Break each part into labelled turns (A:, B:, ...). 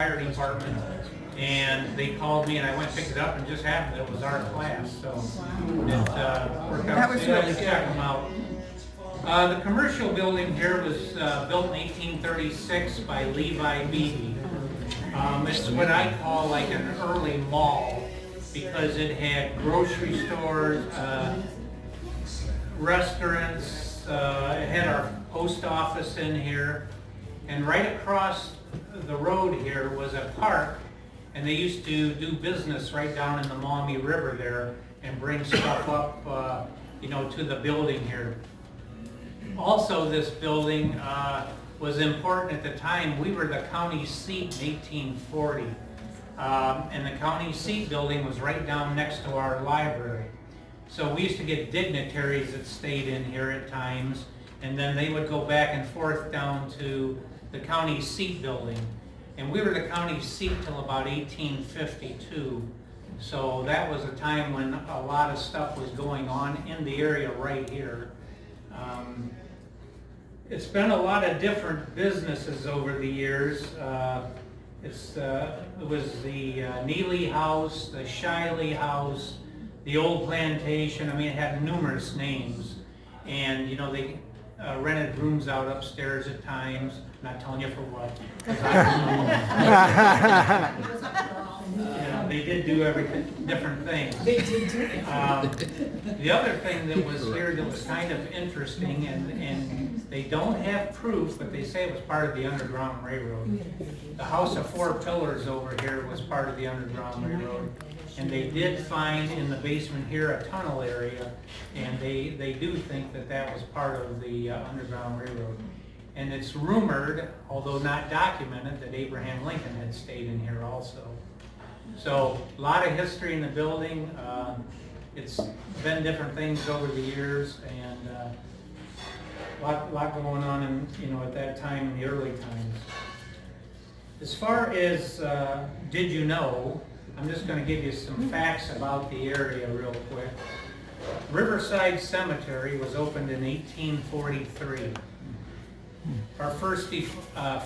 A: fire department, and they called me and I went and picked it up and just happened that it was our class, so it worked out.
B: That was
A: So
B: really
A: check
B: good.
A: them out. The commercial building here was built in 1836 by Levi. It's what I call like an early mall because it had grocery stores, restaurants, it had our post office in here, and right across the road here was a park, and they used to do business right down in the Maumee River there and bring stuff up, to the building here. Also, this building was important at the time. We were the county seat in 1840, and the county seat building was right down next to our library. So we used to get dignitaries that stayed in here at times, and then they would go back and forth down to the county seat building. And we were the county seat till about 1852. So that was a time when a lot of stuff was going on in the area right here. It's been a lot of different businesses over the years. It was the Neely House, the Shiley House, the Old Plantation. I mean, it had numerous names. And, they rented rooms out upstairs at times. I'm not telling you for what. 'Cause they did do different things.
B: They did do it.
A: The other thing that was here that was kind of interesting, and they don't have proof, but they say it was part of the Underground Railroad. The House of Four Pillars over here was part of the Underground Railroad. And they did find in the basement here a tunnel area, and they do think that that was part of the Underground Railroad. And it's rumored, although not documented, that Abraham Lincoln had stayed in here also. So a lot of history in the building. It's been different things over the years, and a lot going on in, at that time in the early times. As far as did you know, I'm just going to give you some facts about the area real quick. Riverside Cemetery was opened in 1843. Our first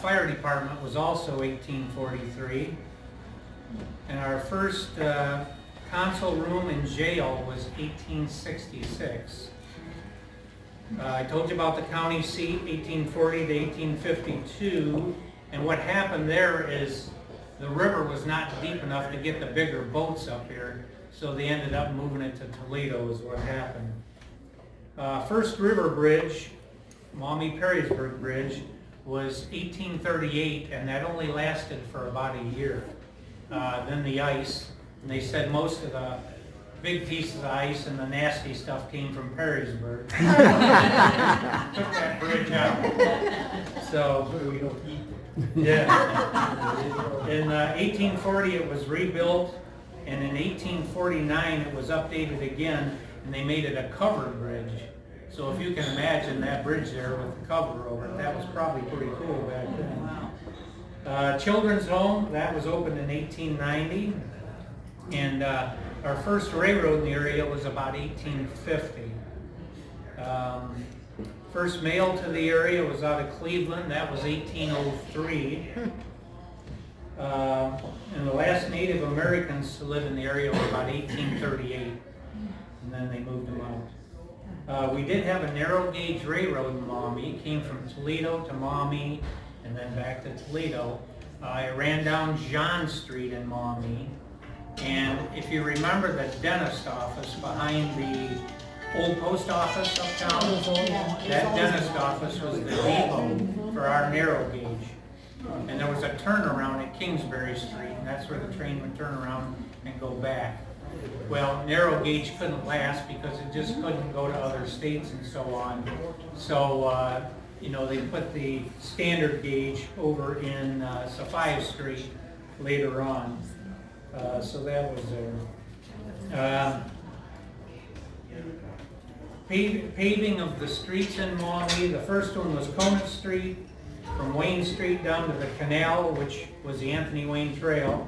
A: fire department was also 1843. And our first council room in jail was 1866. I told you about the county seat, 1840 to 1852. And what happened there is the river was not deep enough to get the bigger boats up here, so they ended up moving it to Toledo is what happened. First river bridge, Maumee-Perrysburg Bridge, was 1838, and that only lasted for about a year. Then the ice, and they said most of the big pieces of ice and the nasty stuff came from Perrysburg. Took that bridge out. So we don't eat. Yeah. In 1840 it was rebuilt, and in 1849 it was updated again, and they made it a covered bridge. So if you can imagine that bridge there with the cover over it, that was probably pretty cool back then. Children's Home, that was opened in 1890, and our first railroad in the area was about 1850. First mail to the area was out of Cleveland, that was 1803. And the last Native Americans to live in the area was about 1838, and then they moved them out. We did have a narrow gauge railroad in Maumee. It came from Toledo to Maumee and then back to Toledo. It ran down John Street in Maumee. And if you remember the dentist office behind the old post office uptown, that dentist office was the depot for our narrow gauge. And there was a turnaround at Kingsbury Street, and that's where the train would turn around and go back. Well, narrow gauge couldn't last because it just couldn't go to other states and so on. So, they put the standard gauge over in Sophia Street later on. So that was there. Paving of the streets in Maumee. The first one was Conant Street, from Wayne Street down to the canal, which was the Anthony Wayne Trail.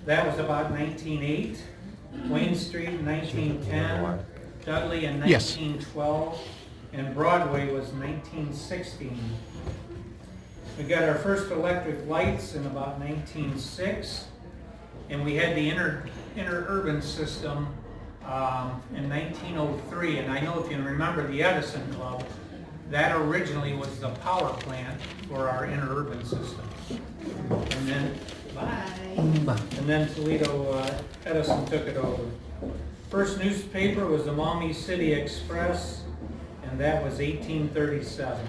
A: That was about 1908. Wayne Street in 1910, Dudley in 1912, and Broadway was 1916. We got our first electric lights in about 1906, and we had the interurban system in 1903. And I know if you remember the Edison Club, that originally was the power plant for our interurban system. And then, and then Toledo Edison took it over. First newspaper was the Maumee City Express, and that was 1837.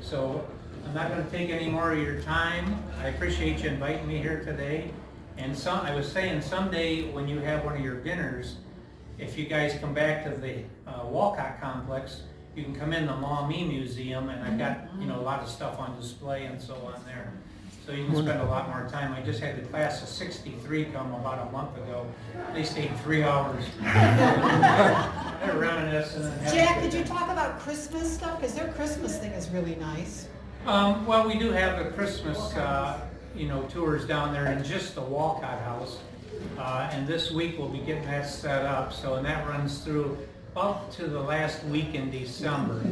A: So I'm not going to take any more of your time. I appreciate you inviting me here today. And I was saying someday when you have one of your dinners, if you guys come back to the Walcott complex, you can come in the Maumee Museum, and I've got a lot of stuff on display and so on there. So you can spend a lot more time. I just had the class of 63 come about a month ago. They stayed 3 hours. They're around us.
B: Jack, could you talk about Christmas stuff? Because their Christmas thing is really nice.
A: Well, we do have the Christmas, tours down there in just the Walcott house. And this week we'll be getting that set up. And that runs through up to the last week in December.